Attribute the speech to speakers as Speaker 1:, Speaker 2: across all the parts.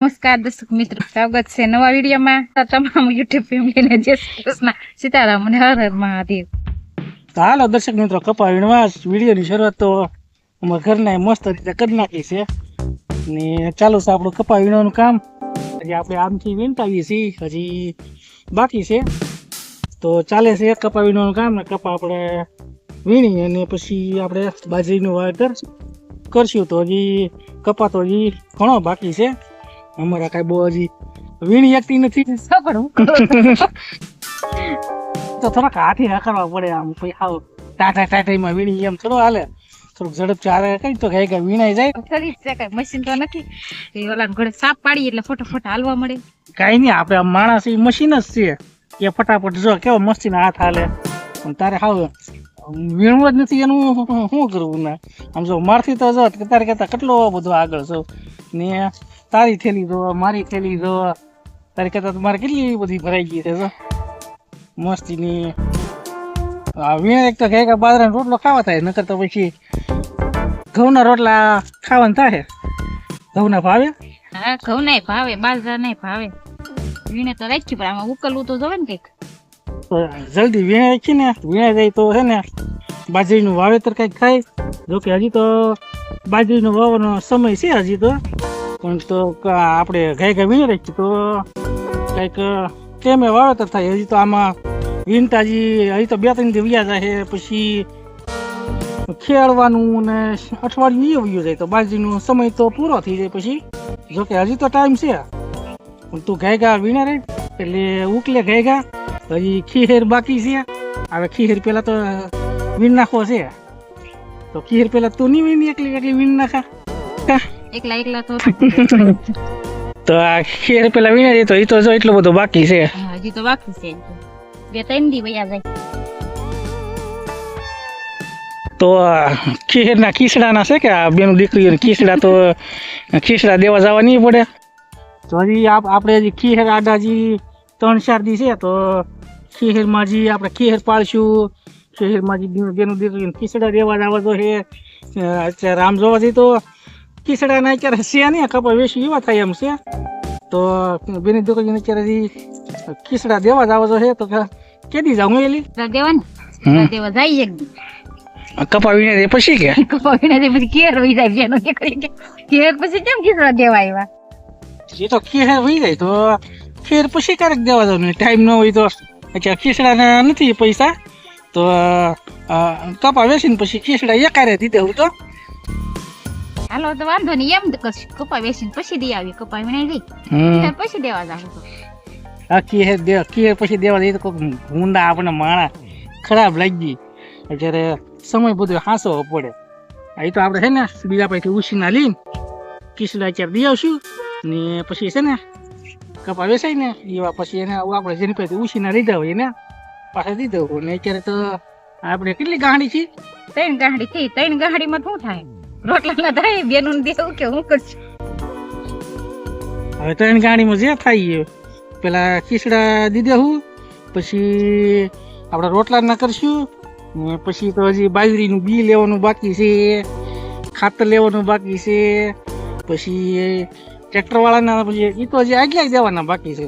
Speaker 1: નમસ્કાર દર્શક મિત્રો, સ્વાગત છે નવા વિડીયોમાં. તમામ યુટ્યુબ ફેમિલીને જય શ્રી કૃષ્ણ, સીતારામ અને હર હર મહાદેવ.
Speaker 2: હાલો દર્શક મિત્રો, કપા વીણવા વિડીયોની શરૂઆત તો અમારા ઘરના મસ્ત રીતે કરી નાખી છે ને ચાલુ છે આપણું કપા વીણવાનું કામ. હજી આપણે આમથી વીણતા આવીએ છીએ, હજી બાકી છે તો ચાલે છે કપા વીણવાનું કામ ને કપા આપણે વીણી અને પછી આપણે બાજરીનું વાવેતર કરશું. તો હજી કપા તો હજી ઘણો બાકી છે, અમારા કાંઈ બહુ હજી વીણી શકતી નથી તો થોડાક હાથી હકારવા પડે. આમ પછી હાવ ટાટામાં વીણી એમ થોડો હાલે, થોડુંક ઝડપ ચાલે કઈ તો કઈ વીણાઈ જાય.
Speaker 1: ખરી છે, કઈ મશીન તો નથી કે ઓલા ઘોડે સાપ પાડી એટલે ફટાફટ હાલવા મળે.
Speaker 2: કઈ નહીં, આપણે આમ માણસ એ મશીન જ છે એ ફટાફટ જો કેવો મસ્તીનો હાથ હાલે. પણ તારે હાવ વીણવું જ નથી એનું શું કરવું ને. આમ જો મારથી તો જો તારે કહેતા કેટલો બધો આગળ છો ને. તારી થેલી જો, મારી થેલી જો, તારે કહેતા મારે કેટલી બધી ભરાઈ ગઈ છે જો મસ્તીની. વીણે એક તો કે બાજરાનો રોટલો ખાવા થાય, નકર તો પછી ઘઉંના રોટલા ખાવાના થાય. ઘઉંના ભાવે?
Speaker 1: હા, ઘઉં નહીં ભાવે, બાજરા નહીં ભાવે. વીણે તો રાખી પણ આમાં ઉકલવું તો જોવે ને કઈક.
Speaker 2: જલ્દી વીણે રાખી ને, વીણે જાય તો છે ને બાજરીનું વાવેતર કંઈક થાય. જોકે હજી તો બાજરીનો વાવવાનો સમય છે હજી તો, પણ તો આપણે ગાય વીણે રાખીએ તો કંઈક ટેમે વાવેતર થાય. હજી તો આમાં વીણતા હજી તો 2-3 દી વ્યા જાય, પછી ખેડવાનું ને અઠવાડિયું વ્યું જાય તો બાજરીનો સમય તો પૂરો થઈ જાય પછી. જોકે હજી તો ટાઈમ છે, પણ તું ગાય વીણે રહી એટલે ઉકલે ગાય. હજી ખીહેર બાકી છે. હવે ખીહેર પેલા તો વીણ નાખવો છે, તો ખીહેર પેલા તું નહીં વીણી એકલી વીણ નાખા
Speaker 1: એકલા
Speaker 2: તો આ ખીહેર પેલા વીણે તો એ તો જો એટલું બધું બાકી છે.
Speaker 1: હજી તો બાકી છે, 2-3 દી વયા જાય.
Speaker 2: તો ખીહેરના ખીસડાના છે કે આ બેનું દીકરીઓને ખીસડા તો ખીસડા દેવા જવા નહીં પડે. તો હજી આપણે હજી ખીહેર આડા હજી 3-4 દી છે તો ખીહેરમાં હજી આપણે ખીહેર પાડશું. ખીહેરમાં હજી બેનું દીકરીઓને ખીસડા દેવા જવા તો છે. અત્યારે આમ જોવા જઈએ તો ખીસડાના અત્યારે છે ને કપા વેચી એવા થાય એમ છે. તો બેની દીકરીઓને અત્યારે હજી ખીસડા દેવા જવા તો છે. તો કેદી જાઉં એલી
Speaker 1: દેવા દેવા જાય એક દી
Speaker 2: કપા વીણે પછી કે
Speaker 1: કપા વીણે પછી કેર વહી જાય બેનો દીકરી કે કેર પછી કેમ ખીસડા દેવા આવ્યા?
Speaker 2: એ તો ખીર વહી જાય તો ખીર પછી ક્યારેક દેવા જવાનું, ટાઈમ ન હોય તો. અત્યારે ખીસડાના નથી પૈસા તો કપા વેચીને પછી ખીસડા એકારે દીધે હું તો.
Speaker 1: હાલો તો વાંધો નહીં, એમ કરશું. કપા વેચીને પછી દઈ આવી, કપા વીણાઈ જાય પછી દેવા જાવ તો.
Speaker 2: આ ખીર પછી દેવા જઈએ તો કોઈ ઊંડા આપણે માણા ખરાબ લાગી અત્યારે સમય બધો હાંસવો પડે. એ તો આપણે છે ને બીજા પાસેથી ઉછીના લઈને ખીસડા અત્યારે દઈ આવશું ને પછી છે ને કપા વેચાય ને એવા પછી એને આપણે જેની પાસે ઉછીના લીધા હોય એને પાછા દીધા હોય. ને અત્યારે તો આપણે કેટલી ગાંડી છે?
Speaker 1: 3 ગાંડી થઈ. 3 ગાંડીમાં શું થાય? રોટલા ના થાય, બેનું દેવું કે હું કરશું?
Speaker 2: હવે 3 ગાડીમાં જે થાય પેલા ખીસડા દીધે હું, પછી આપણે રોટલા ના કરશું ને પછી તો હજી બાજરીનું બી લેવાનું બાકી છે, ખાતર લેવાનું બાકી છે, પછી ટ્રેક્ટર વાળાના પછી એ તો હજી આગલા દેવાના બાકી છે.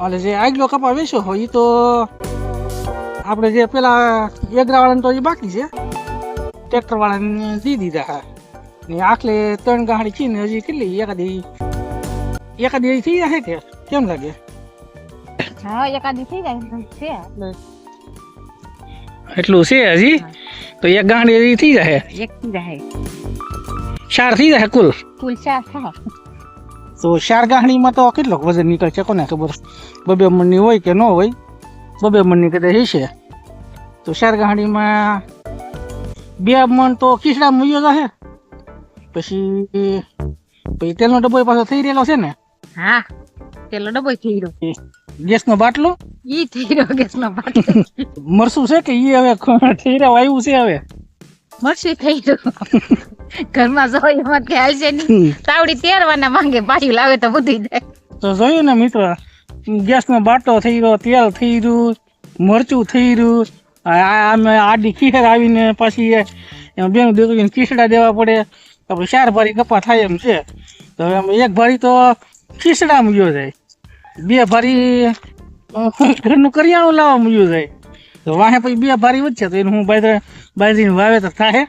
Speaker 2: એટલે જે આગલો કપા વેચો હોય એ તો આપણે જે પેલા એગરા વાળાને તો હજી બાકી છે, ટ્રેક્ટર વાળાને દી દીધા. હા ને આખલે 3 ગાડી છે ને હજી કેટલી એકાદી થઈ જશે કે કેમ લાગે?
Speaker 1: હા, એકાદી થઈ જાય છે
Speaker 2: એટલું છે હજી તો એક ગાંડી થઈ જાય,
Speaker 1: એક થઈ જાય
Speaker 2: 4 થઈ જાય કુલ
Speaker 1: 4 થાય.
Speaker 2: તો 4 ગાંડીમાં તો કેટલો વજન નીકળે છે કોને ખબર? 2 મણની હોય કે ન હોય, 2 મણની કદાચ હશે. તો 4 ગાંડીમાં 2 મણ તો ખીસડા મૂયો જશે. પછી તેલનો ડબ્બો પાછો થઈ રહેલો છે ને?
Speaker 1: હા, પેલો ડબ્બો થઈ રહ્યો.
Speaker 2: ગેસનો બાટલો
Speaker 1: ઈ થઈ રહ્યો, ગેસનો બાટલો.
Speaker 2: મરસું છે કે ઈ હવે થઈ રહ્યો આવ્યું છે? હવે
Speaker 1: મરસું થઈ રહ્યું. ઘરમાં જોઈ એમાં કે આવશે નહીં, તાવડી તેરવાના માંગે, પાછું લાવે તો બધું જાય.
Speaker 2: તો જોયું ને મિત્રો, ગેસનો બાટલો થઈ રહ્યો, તેલ થઈ રહ્યું, મરચું થઈ રહ્યું. આડી ખીર આવીને પછી બેનું દીકરીને ખીસડા દેવા પડે. આપણે 4 ભારી કપા થાય એમ છે. તો હવે એક ભારી તો ખીસડા મૂક્યો જાય, 2 ભારી ઘરનું કરિયાણું લાવવા મૂક્યું જાય, તો વાહે પછી 2 ભારી વધશે તો એનું હું બાજરીનું વાવેતર થાય.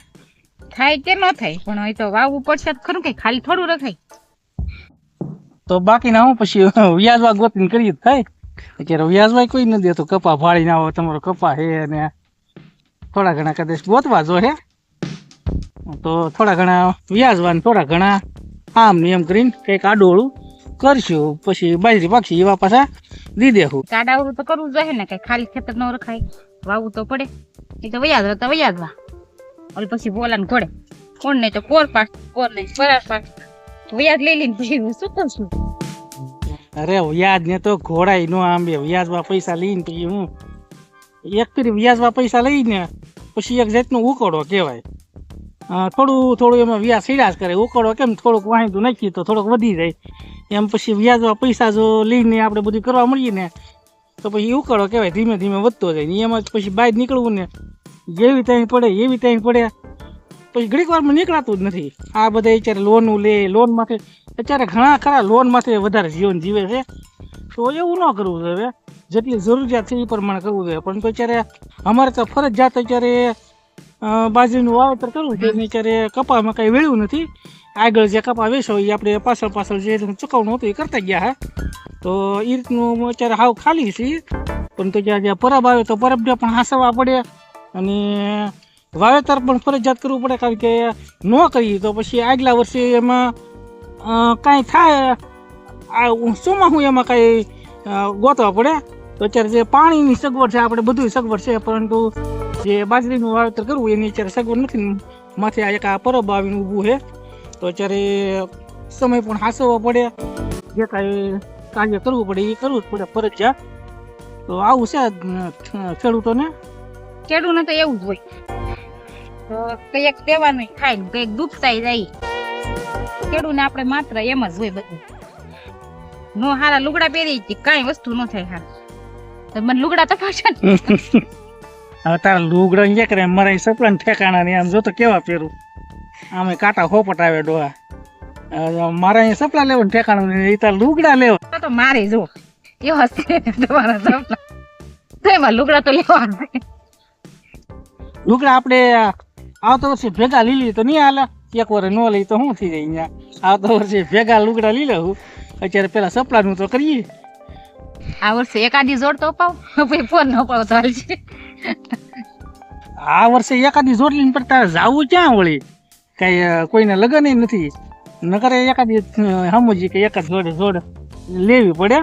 Speaker 1: થાય કે ન થાય પણ એ તો વાવવું પડશે તો ખરું, કઈ ખાલી થોડું રખાય.
Speaker 2: તો બાકીના હું પછી વ્યાજવા ગોતીને કરીએ તો થાય. અત્યારે વ્યાજવા કોઈ નથી દેતો, કપા ભાળી ના હોય, તમારો કપા હે ને થોડા ઘણા કદાચ ગોતવા જો હે તો થોડા ઘણા વ્યાજવા ને થોડા ઘણા આમ ને એમ કરીને કંઈક આડોળું કરશું, પછી બાજરી પાકશે એવા પાછા દી દેવું.
Speaker 1: કાડાવડું તો કરવું જોઈએ ને, કઈ ખાલી ખેતર ન રખાય, વાવવું તો પડે. એ તો વ્યાજવા ઓલ પછી બોલાને ઘોડે, કોણ નહીં તો કોર પાક, કોર નહીં પરાર પાક, વ્યાજ લઈ લઈને પછી શું કરશું?
Speaker 2: અરે વ્યાજ ને તો ઘોડાય નો આંબે, વ્યાજવા પૈસા લઈને પછી હું એક ફેરી વ્યાજવા પૈસા લઈને પછી એક જાતનો ઉકળો કહેવાય. થોડું એમાં વ્યાજ સીડા જ કરે. ઉકળો કેમ થોડુંક વાંધું નાખીએ તો થોડુંક વધી જાય, એમ પછી વ્યાજવા પૈસા જો લઈને આપણે બધું કરવા મળીએ ને તો પછી ઉકળો કહેવાય, ધીમે ધીમે વધતો જાય ને એમાં પછી બહાર નીકળવું ને જેવી ત્યાં પડે એવી ત્યાં પડે, પછી ઘડીક વારમાં નીકળાતું જ નથી. આ બધા અત્યારે લોનું લે, લોન માંથી અત્યારે ઘણા ખરા લોન માંથી વધારે જીવન જીવે છે, તો એવું ન કરવું જોઈએ. જેટલી જરૂરિયાત છે એ પ્રમાણે કરવું જોઈએ. પણ તો અત્યારે અમારે તો ફરજિયાત અત્યારે બાજરીનું વાવેતર કરવું છે, અત્યારે કપામાં કાંઈ વેળ્યું નથી. આગળ જે કપા વેચો એ આપણે પાછળ જે ચૂકવણું હતું એ કરતા ગયા હે, તો એ રીતનું અત્યારે હાવ ખાલી છે. પણ તો જ્યાં પરબ આવે તો પરબને પણ હાંસવા પડે અને વાવેતર પણ ફરજિયાત કરવું પડે, કારણ કે ન કરીએ તો પછી આગલા વર્ષે એમાં કાંઈ થાય, ચોમાસું એમાં કાંઈ ગોતવા પડે. તો અત્યારે જે પાણીની સગવડ છે, આપણે બધું સગવડ છે, પરંતુ જે બાજરીનું વાવેતર કરવું એની અત્યારે સગવડ નથી. માથે એક આ પરબ આવીને ઊભું છે, તો અત્યારે સમય પણ હાંસવો પડે, જે કાંઈ કાર્ય કરવું પડે એ કરવું જ પડે ફરજિયાત. તો આવું છે ખેડૂતોને
Speaker 1: તો એવું જ હોય, તો કઈક દેવાનું થાય ને કઈક દુખતા જાય. ખેડૂને આપણે માત્ર એમ જ હોય બધું. નો હારા લુગડા પહેરી કઈ વસ્તુ ન થાય હારા, તો મને લુગડા તો પાછા
Speaker 2: હવે તારા લુગડા જે કરે મારા સપના ઠેકાણા ને આમ જોતો કેવા પહેરું, આમે કાંટા હોપટ આવે ડોહા. મારા અહીંયા સપના લેવાનું ઠેકાણું ને એ તારા લુગડા લેવા
Speaker 1: તો મારે જો એવા છે તમારા સપના, તો એમાં લુગડા તો લેવાનું.
Speaker 2: લુગડા આપણે આવતા વર્ષે ભેગા લીલી તો નહીં હાલે, એક વાર ન લઈ તો શું થઈ જાય. અહીંયા આવતા વર્ષે ભેગા લુગડા લઈ લઉં. અત્યારે પેલા સપડાનું તો કરીએ.
Speaker 1: આ વર્ષે એકાદી જોડ તો અપાવ, પછી ફોન ન અપાવ તો હાલશે.
Speaker 2: આ વર્ષે એકાદી જોડ લઈને પણ તારે જાવું ક્યાં વળી, કઈ કોઈને લગન નથી. નકરે એકાદી સમજી કે એકાદ જોડ લેવી પડે.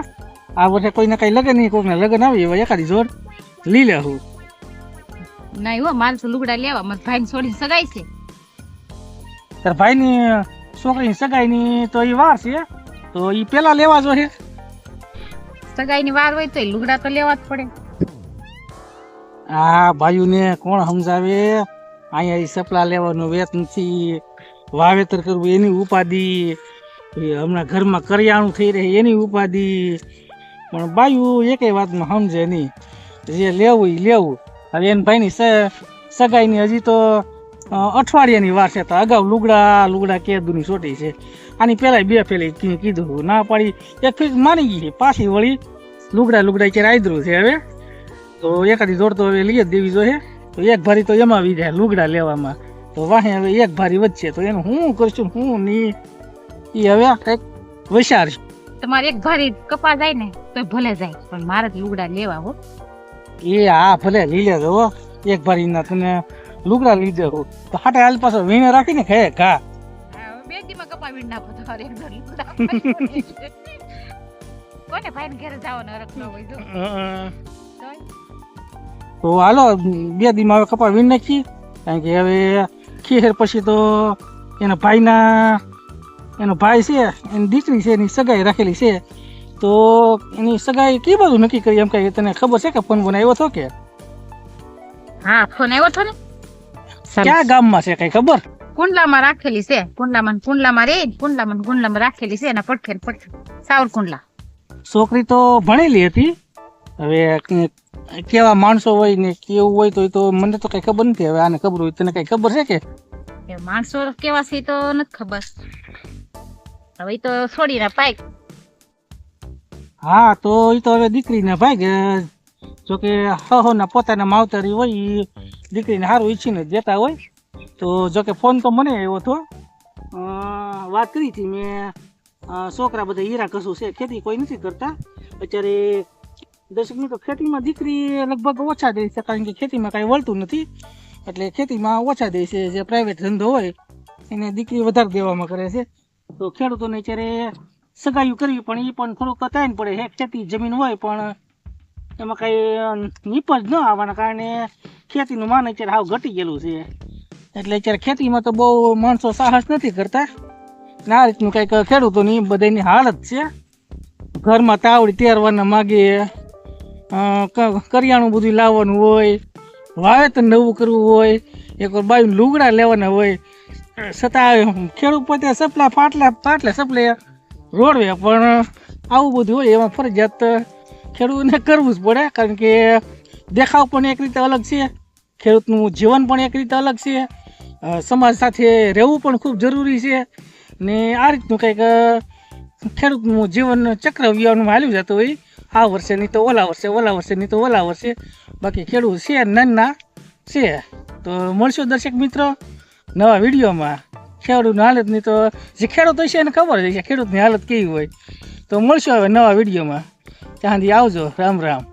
Speaker 2: આ વર્ષે કોઈને કઈ લગન નહીં, કોઈને લગન આવી એવા એકાદી જોડ લઈ લેવું.
Speaker 1: ના હો, મારે તો લુગડા લેવા, મારા ભાઈ છોડીને સગાઈ છે.
Speaker 2: તાર ભાઈની છોકરીની સગાઈની તો એ વાર છે, તો એ પેલા લેવા જોઈએ.
Speaker 1: સગાઈની વાર હોય તો લુગડા તો લેવા જ પડે.
Speaker 2: આ ભાઈઓને કોણ સમજાવે? અહીંયા સપલા લેવાનું વેત નથી, વાવેતર કરવું એની ઉપાધિ, હમણાં ઘરમાં કરિયાણું થઈ રહે એની ઉપાધિ. પણ બાયું એકેય વાતમાં સમજે નહીં, જે લેવું એ લેવું. હવે એના ભાઈની સગાઈની હજી તો અઠવાડિયાની વાર છે, તો અગાઉ લુગડા કેદુની સોટી છે. આની પહેલાં 2 ફેરી કીધું, ના પાડી, એક ફેરી માની ગઈ છે, પાછી વળી લુગડા અત્યારે આદરું છે. હવે તો એકાદી જોડ તો હવે લઈ જ દેવી જોઈએ. તો એક ભારી તો એમાં આવી જાય લુગડા લેવામાં, તો વાહે હવે એક ભારી વધશે, તો એનું હું કરશું હું નહીં એ હવે કંઈક વિચાર.
Speaker 1: તમારે એક ભારી કપા જાય ને તો ભલે જાય, પણ મારે લુગડા લેવા હો.
Speaker 2: એ હા ભલે લઈ લેજો હો, એક ભારી ના તને લુગડા લઈ દેવું તો હાટે હાલ પાછો વીણે રાખીને ખાય ઘા.
Speaker 1: બે દીમાં કપા વીણ નાખો તમારે એક જોડ લુગડા. કોને ભાઈને ઘરે જવાનો હરખ ન હોય જો.
Speaker 2: તો હાલો 2 દીમાં હવે કપા વીણ નાખી, કારણ કે હવે ખીહેર પછી તો એનો ભાઈ છે, એની દીકરી છે, એની સગાઈ રાખેલી છે. તો એની સગાઈ કઈ બાજુ નક્કી કરી એમ કઈ તને ખબર છે કે ફોન આવ્યો હતો કે?
Speaker 1: હા ફોન આવ્યો હતો ને.
Speaker 2: ક્યાં ગામમાં છે કઈ ખબર?
Speaker 1: કુંડલામાં રાખેલી છે, કુંડલામાં રાખેલી છે એના પડખે સાવર કુંડલા.
Speaker 2: છોકરી તો ભણેલી હતી, હવે કેવા માણસો હોય ને કેવું હોય તો મને તો કઈ ખબર નથી. હવે આને ખબર હોય, તને કઈ ખબર છે કે
Speaker 1: માણસો કેવા છે તો નથી ખબર. હવે તો છોડીને પાક
Speaker 2: હા તો એ તો હવે દીકરીને ભાઈ જોકે હહોના પોતાના માવતરી હોય એ દીકરીને સારું ઈચ્છીને જ દેતા હોય. તો જોકે ફોન તો મને આવ્યો હતો, વાત કરી હતી મેં. છોકરા બધા હીરા કશું છે, ખેતી કોઈ નથી કરતા અત્યારે. દર્શક મિત્રો, ખેતીમાં દીકરી લગભગ ઓછા દે છે, કારણ કે ખેતીમાં કાંઈ વળતું નથી, એટલે ખેતીમાં ઓછા દે છે. જે પ્રાઇવેટ ધંધો હોય એને દીકરી વધારે દેવામાં કરે છે. તો ખેડૂતોને અત્યારે સગાઈઓ કરવી પણ એ પણ થોડુંક ટાઈમ પડે છે. ખેતી જમીન હોય પણ એમાં કાંઈ નીપજ ન આવવાના કારણે ખેતીનું માન અત્યારે હાવ ઘટી ગયેલું છે. એટલે અત્યારે ખેતીમાં તો બહુ માણસો સાહસ નથી કરતા. ને આ રીતનું કંઈક ખેડૂતોની બધાની હાલત છે. ઘરમાં તાવડી તેરવાના માગે, કરિયાણું બધું લાવવાનું હોય, વાવેતર નવું કરવું હોય, એક વાર બાયું લુગડા લેવાના હોય, છતાં ખેડૂત પોતે સપલા પાટલે સપલે રોડવે, પણ આવું બધું હોય એમાં ફરજિયાત ખેડૂતને કરવું જ પડે. કારણ કે દેખાવ પણ એક રીતે અલગ છે, ખેડૂતનું જીવન પણ એક રીતે અલગ છે, સમાજ સાથે રહેવું પણ ખૂબ જરૂરી છે. ને આ રીતનું કંઈક ખેડૂતનું જીવન ચક્રવ્યૂહનું હાલ્યું જતું હોય. આ વર્ષે નહીં તો ઓલા વર્ષે, ઓલા વર્ષે નહીં તો ઓલા વર્ષે. બાકી ખેડૂત છે નાના છે. તો મળશું દર્શક મિત્રો નવા વિડીયોમાં. ખેડૂતની હાલતની તો જે ખેડૂત હશે એને ખબર છે કે ખેડૂતની હાલત કેવી હોય. તો મળશું હવે નવા વિડીયોમાં. ત્યાં સુધી આવજો. રામ રામ.